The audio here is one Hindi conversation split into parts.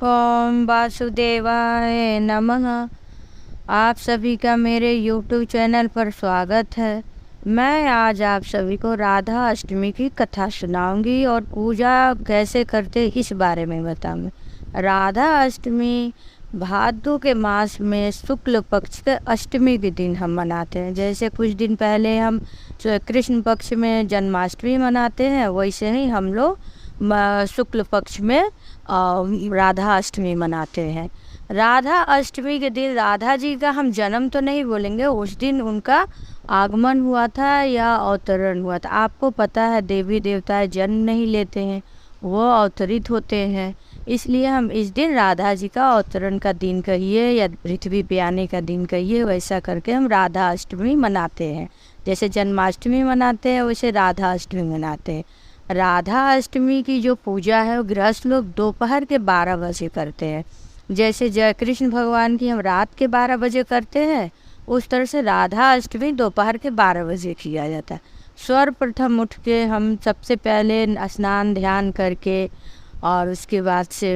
ओम वासुदेवाय नमः। आप सभी का मेरे YouTube चैनल पर स्वागत है। मैं आज आप सभी को राधा अष्टमी की कथा सुनाऊंगी और पूजा कैसे करते इस बारे में बताऊंगी। राधा अष्टमी भादों के मास में शुक्ल पक्ष के अष्टमी के दिन हम मनाते हैं। जैसे कुछ दिन पहले हम कृष्ण पक्ष में जन्माष्टमी मनाते हैं, वैसे ही हम लोग शुक्ल पक्ष में राधा अष्टमी मनाते हैं। राधा अष्टमी के दिन राधा जी का हम जन्म तो नहीं बोलेंगे, उस दिन उनका आगमन हुआ था या अवतरण हुआ था। आपको पता है देवी देवता जन्म नहीं लेते हैं, वो अवतरित होते हैं। इसलिए हम इस दिन राधा जी का अवतरण का दिन कहिए या पृथ्वी पे आने का दिन कहिए, वैसा करके हम राधा अष्टमी मनाते हैं। जैसे जन्माष्टमी मनाते हैं वैसे राधा अष्टमी मनाते हैं। राधा अष्टमी की जो पूजा है वो गृहस्थ लोग दोपहर के 12 बजे करते हैं। जैसे जय कृष्ण भगवान की हम रात के 12 बजे करते हैं, उस तरह से राधा अष्टमी दोपहर के 12 बजे किया जाता है। सर्वप्रथम उठ के हम सबसे पहले स्नान ध्यान करके और उसके बाद से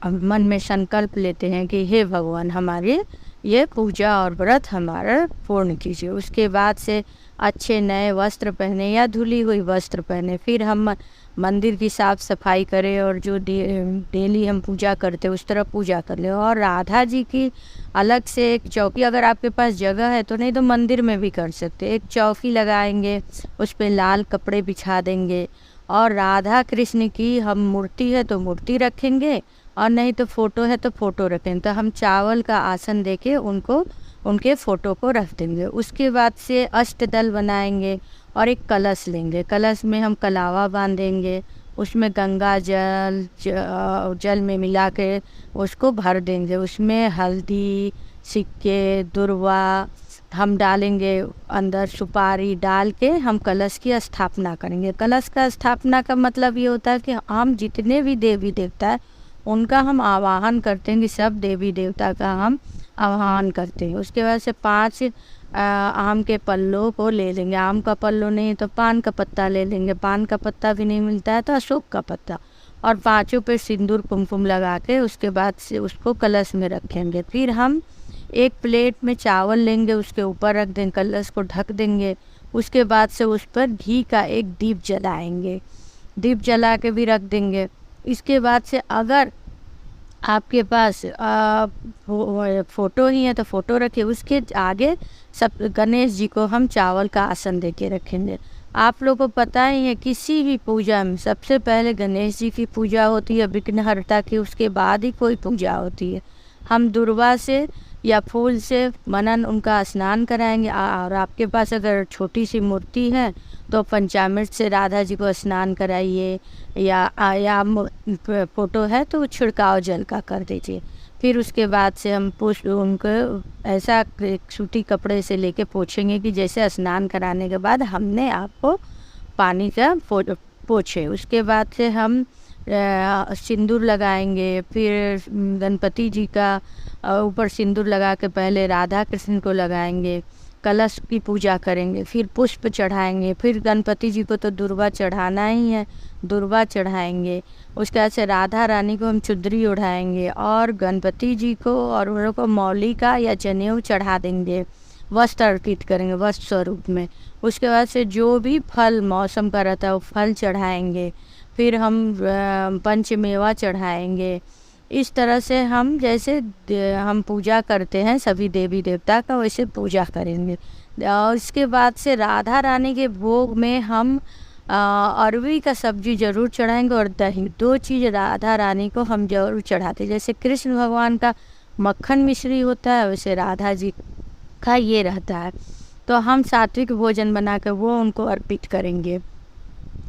मन में संकल्प लेते हैं कि हे भगवान हमारे ये पूजा और व्रत हमारा पूर्ण कीजिए। उसके बाद से अच्छे नए वस्त्र पहने या धुली हुई वस्त्र पहने, फिर हम मंदिर की साफ़ सफाई करें और जो डेली हम पूजा करते उस तरह पूजा कर ले। और राधा जी की अलग से एक चौकी, अगर आपके पास जगह है तो, नहीं तो मंदिर में भी कर सकते। एक चौकी लगाएंगे, उस पर लाल कपड़े बिछा देंगे और राधा कृष्ण की हम मूर्ति है तो मूर्ति रखेंगे और नहीं तो फ़ोटो है तो फ़ोटो रखेंगे। तो हम चावल का आसन देके उनके फ़ोटो को रख देंगे। उसके बाद से अष्टदल बनाएंगे और एक कलश लेंगे। कलश में हम कलावा बांधेंगे, उसमें गंगा जल में मिला के उसको भर देंगे। उसमें हल्दी, सिक्के, दुर्वा हम डालेंगे, अंदर सुपारी डाल के हम कलश की स्थापना करेंगे। कलश का स्थापना का मतलब ये होता है कि हम जितने भी देवी देवता है उनका हम आवाहन करते हैं कि सब देवी देवता का हम आवाहन करते हैं। उसके बाद से 5 आम के पल्लों को ले लेंगे। आम का पल्लो नहीं तो पान का पत्ता ले लेंगे, पान का पत्ता भी नहीं मिलता है तो अशोक का पत्ता, और 5 पे सिंदूर कुमकुम लगा के उसके बाद से उसको कलश में रखेंगे। फिर हम एक प्लेट में चावल लेंगे, उसके ऊपर रख देंगे, कलश को ढक देंगे। उसके बाद से उस पर घी का एक दीप जलाएंगे, दीप जला के भी रख देंगे। इसके बाद से अगर आपके पास फ़ोटो ही है तो फ़ोटो रखिए। उसके आगे सब गणेश जी को हम चावल का आसन दे के रखेंगे। आप लोगों को पता ही है किसी भी पूजा में सबसे पहले गणेश जी की पूजा होती है, विघ्नहर्ता की, उसके बाद ही कोई पूजा होती है। हम दुर्वा से या फूल से मनन उनका स्नान कराएंगे। और आपके पास अगर छोटी सी मूर्ति है तो पंचामृत से राधा जी को स्नान कराइए, या फ़ोटो है तो छिड़काव जल का कर दीजिए। फिर उसके बाद से हम उनको ऐसा सूती कपड़े से लेके पोछेंगे कि जैसे स्नान कराने के बाद हमने आपको पानी का पोछे। उसके बाद से हम सिंदूर लगाएंगे। फिर गणपति जी का ऊपर सिंदूर लगा के पहले राधा कृष्ण को लगाएंगे, कलश की पूजा करेंगे, फिर पुष्प चढ़ाएंगे। फिर गणपति जी को तो दुर्वा चढ़ाना ही है, दुर्वा चढ़ाएंगे। उसके बाद से राधा रानी को हम चुदरी उड़ाएंगे और गणपति जी को और उन लोग को मौली का या जनेऊ चढ़ा देंगे, वस्त्र अर्पित करेंगे वस्त्र स्वरूप में। उसके बाद से जो भी फल मौसम का रहता है वो फल चढ़ाएंगे। फिर हम पंचमेवा चढ़ाएंगे। इस तरह से हम जैसे हम पूजा करते हैं सभी देवी देवता का, वैसे पूजा करेंगे। और इसके बाद से राधा रानी के भोग में हम अरवी का सब्जी ज़रूर चढ़ाएंगे और दही। 2 चीज़ राधा रानी को हम ज़रूर चढ़ाते हैं। जैसे कृष्ण भगवान का मक्खन मिश्री होता है वैसे राधा जी का ये रहता है। तो हम सात्विक भोजन बना कर वो उनको अर्पित करेंगे।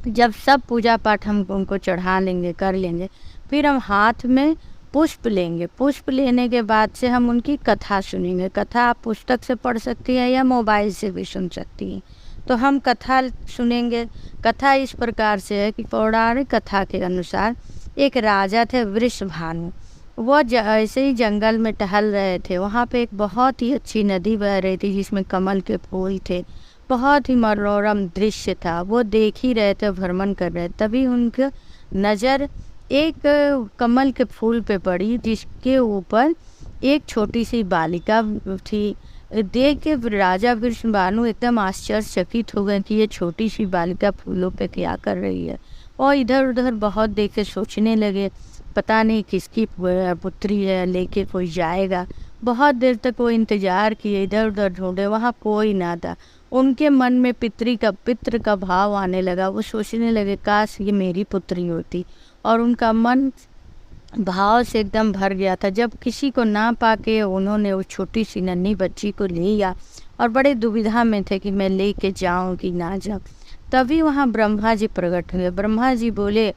जब सब पूजा पाठ हम उनको चढ़ा लेंगे, कर लेंगे, फिर हम हाथ में पुष्प लेंगे। पुष्प लेने के बाद से हम उनकी कथा सुनेंगे। कथा आप पुस्तक से पढ़ सकती हैं या मोबाइल से भी सुन सकती हैं। तो हम कथा सुनेंगे। कथा इस प्रकार से है कि पौराणिक कथा के अनुसार एक राजा थे वृषभानु। वो ऐसे ही जंगल में टहल रहे थे। वहाँ पे एक बहुत ही अच्छी नदी बह रही थी जिसमें कमल के फूल थे। बहुत ही मनोरम दृश्य था। वो देख ही रहे थे, भ्रमण कर रहे। तभी उनकी नज़र एक कमल के फूल पे पड़ी, जिसके ऊपर एक छोटी सी बालिका थी। देख के राजा वृषभानु एकदम आश्चर्यचकित हो गए कि ये छोटी सी बालिका फूलों पे क्या कर रही है, और इधर उधर बहुत देखे सोचने लगे, पता नहीं किसकी पुत्री है, लेके कोई जाएगा। बहुत देर तक वो इंतजार किए, इधर उधर ढूंढे, वहाँ कोई ना था। उनके मन में पित्र का भाव आने लगा। वो सोचने लगे काश ये मेरी पुत्री होती, और उनका मन भाव से एकदम भर गया था। जब किसी को ना पाके उन्होंने उस छोटी सी नन्ही बच्ची को ले लिया, और बड़े दुविधा में थे कि मैं लेके जाऊं कि ना जाऊं। तभी वहाँ ब्रह्मा जी प्रकट हुए। ब्रह्मा जी बोले,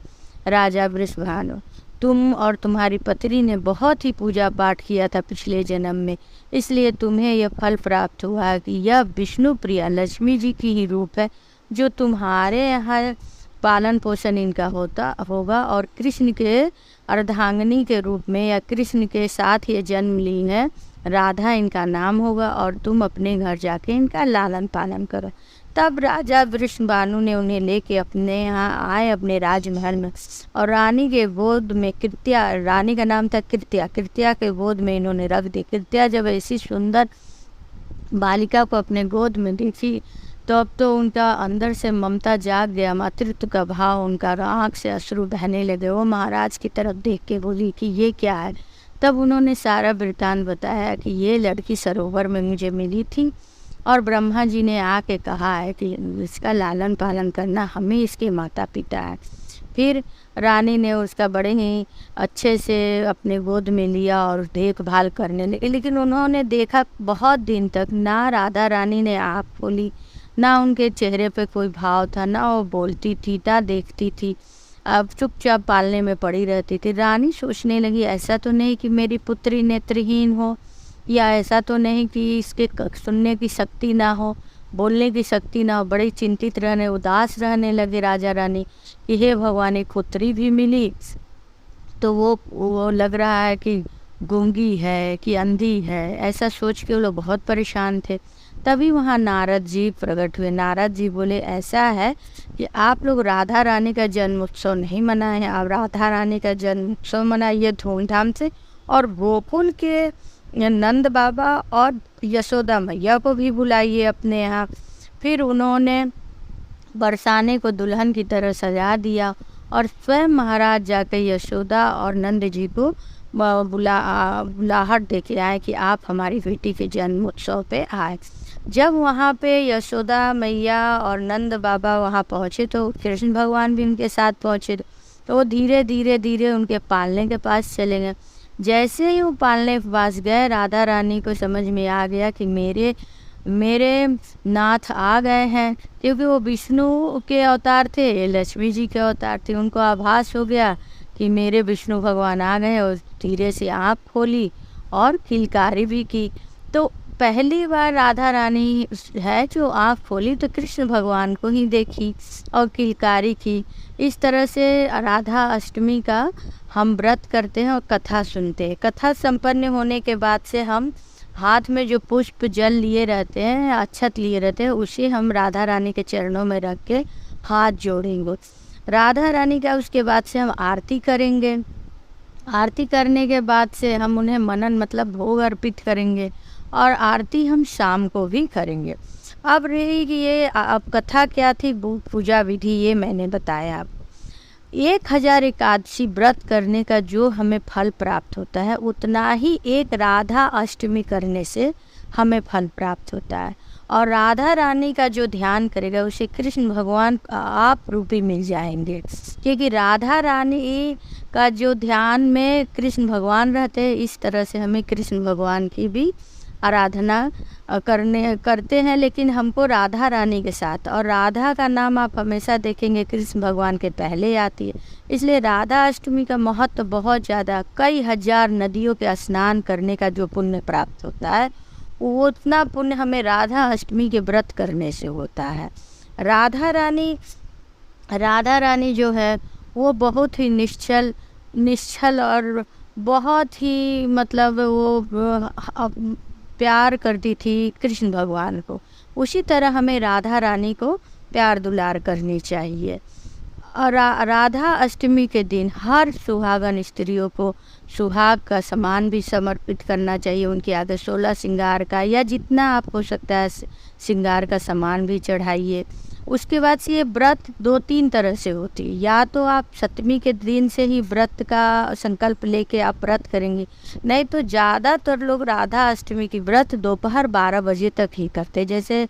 राजा वृषभानु, तुम और तुम्हारी पत्नी ने बहुत ही पूजा पाठ किया था पिछले जन्म में, इसलिए तुम्हें यह फल प्राप्त हुआ कि यह विष्णु प्रिया लक्ष्मी जी की ही रूप है, जो तुम्हारे यहाँ पालन पोषण इनका होगा, और कृष्ण के अर्धांगिनी के रूप में या कृष्ण के साथ ये जन्म ली है। राधा इनका नाम होगा, और तुम अपने घर जाके इनका लालन पालन करो। तब राजा वृषभानु ने उन्हें लेके अपने यहाँ आए, अपने राजमहल में, और रानी के गोद में कृत्या, रानी का नाम था कृत्या, कृत्या के गोद में इन्होंने रख दी। कृत्या जब ऐसी सुंदर बालिका को अपने गोद में देखी, तो अब तो उनका अंदर से ममता जाग गया, मातृत्व का भाव, उनका आँख से अश्रु बहने लगे। वो महाराज की तरफ देख के बोली कि ये क्या है। तब उन्होंने सारा वृत्तांत बताया कि ये लड़की सरोवर में मुझे मिली थी, और ब्रह्मा जी ने आके कहा है कि इसका लालन पालन करना, हमें इसके माता पिता है। फिर रानी ने उसका बड़े ही अच्छे से अपने गोद में लिया और देखभाल करने लगी। लेकिन उन्होंने देखा बहुत दिन तक ना राधा रानी ने आँख खोली, ना उनके चेहरे पे कोई भाव था, ना वो बोलती थी, ना देखती थी। अब चुपचाप पालने में पड़ी रहती थी। रानी सोचने लगी, ऐसा तो नहीं कि मेरी पुत्री नेत्रहीन हो, या ऐसा तो नहीं कि इसके सुनने की शक्ति ना हो, बोलने की शक्ति ना हो। बड़ी चिंतित रहने, उदास रहने लगे राजा रानी कि हे भगवान, एक पुत्री भी मिली तो वो लग रहा है कि गूंगी है कि अंधी है। ऐसा सोच के वो लोग बहुत परेशान थे। तभी वहाँ नारद जी प्रकट हुए। नारद जी बोले, ऐसा है कि आप लोग राधा रानी का जन्म उत्सव नहीं मनाए हैं, आप राधा रानी का जन्म उत्सव मनाइए धूमधाम से, और गोकुल के नंद बाबा और यशोदा मैया को भी बुलाइए अपने यहाँ। फिर उन्होंने बरसाने को दुल्हन की तरह सजा दिया, और स्वयं महाराज जाकर यशोदा और नंद जी को बुलाहट दे के आए कि आप हमारी बेटी के जन्म उत्सव पे आए। जब वहाँ पे यशोदा मैया और नंद बाबा वहाँ पहुँचे, तो कृष्ण भगवान भी उनके साथ पहुँचे। तो वो धीरे धीरे उनके पालने के पास चले गए। जैसे ही वो पालने के पास गए, राधा रानी को समझ में आ गया कि मेरे नाथ आ गए हैं, क्योंकि वो विष्णु के अवतार थे, लक्ष्मी जी के अवतार थे। उनको आभास हो गया कि मेरे विष्णु भगवान आ गए, और धीरे से आँख खोली और किलकारी भी की। तो पहली बार राधा रानी है जो आँख खोली तो कृष्ण भगवान को ही देखी और किलकारी की। इस तरह से राधा अष्टमी का हम व्रत करते हैं और कथा सुनते हैं। कथा संपन्न होने के बाद से हम हाथ में जो पुष्प जल लिए रहते हैं, अक्षत लिए रहते हैं, उसे हम राधा रानी के चरणों में रख के हाथ जोड़ेंगे। राधा रानी का उसके बाद से हम आरती करेंगे। आरती करने के बाद से हम उन्हें मनन मतलब भोग अर्पित करेंगे, और आरती हम शाम को भी करेंगे। अब रही कि ये अब कथा क्या थी, पूजा विधि, ये मैंने बताया आपको। 1000 एकादशी व्रत करने का जो हमें फल प्राप्त होता है, उतना ही एक राधा अष्टमी करने से हमें फल प्राप्त होता है। और राधा रानी का जो ध्यान करेगा उसे कृष्ण भगवान आप रूपी मिल जाएंगे, क्योंकि राधा रानी का जो ध्यान में कृष्ण भगवान रहते हैं, इस तरह से हमें कृष्ण भगवान की भी आराधना करते हैं, लेकिन हमको राधा रानी के साथ। और राधा का नाम आप हमेशा देखेंगे कृष्ण भगवान के पहले आती है, इसलिए राधा अष्टमी का महत्व बहुत ज़्यादा। कई हजार नदियों के स्नान करने का जो पुण्य प्राप्त होता है, वो उतना पुण्य हमें राधा अष्टमी के व्रत करने से होता है। राधा रानी जो है वो बहुत ही निश्चल और बहुत ही मतलब वो प्यार करती थी कृष्ण भगवान को। उसी तरह हमें राधा रानी को प्यार दुलार करनी चाहिए। और राधा अष्टमी के दिन हर सुहागन स्त्रियों को सुहाग का सामान भी समर्पित करना चाहिए। उनके आगे 16 श्रृंगार का या जितना आप हो सकता है श्रृंगार का सामान भी चढ़ाइए। उसके बाद से ये व्रत 2-3 तरह से होती है। या तो आप सप्तमी के दिन से ही व्रत का संकल्प लेके आप व्रत करेंगे, नहीं तो ज़्यादातर लोग राधा अष्टमी की व्रत दोपहर 12 बजे तक ही करते। जैसे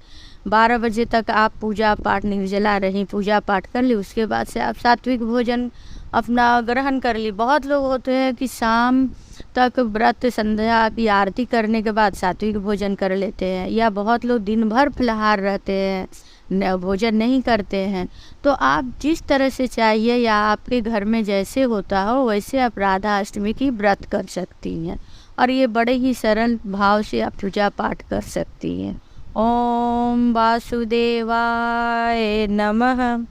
12 बजे तक आप पूजा पाठ निर्जला रही, पूजा पाठ कर ली, उसके बाद से आप सात्विक भोजन अपना ग्रहण कर ली। बहुत लोग होते हैं कि शाम तक व्रत संध्या की आरती करने के बाद सात्विक भोजन कर लेते हैं, या बहुत लोग दिन भर फलाहार रहते हैं, भोजन नहीं करते हैं। तो आप जिस तरह से चाहिए या आपके घर में जैसे होता हो वैसे आप राधा अष्टमी की व्रत कर सकती हैं, और ये बड़े ही सरल भाव से आप पूजा पाठ कर सकती हैं। ओम वासुदेवाय नमः।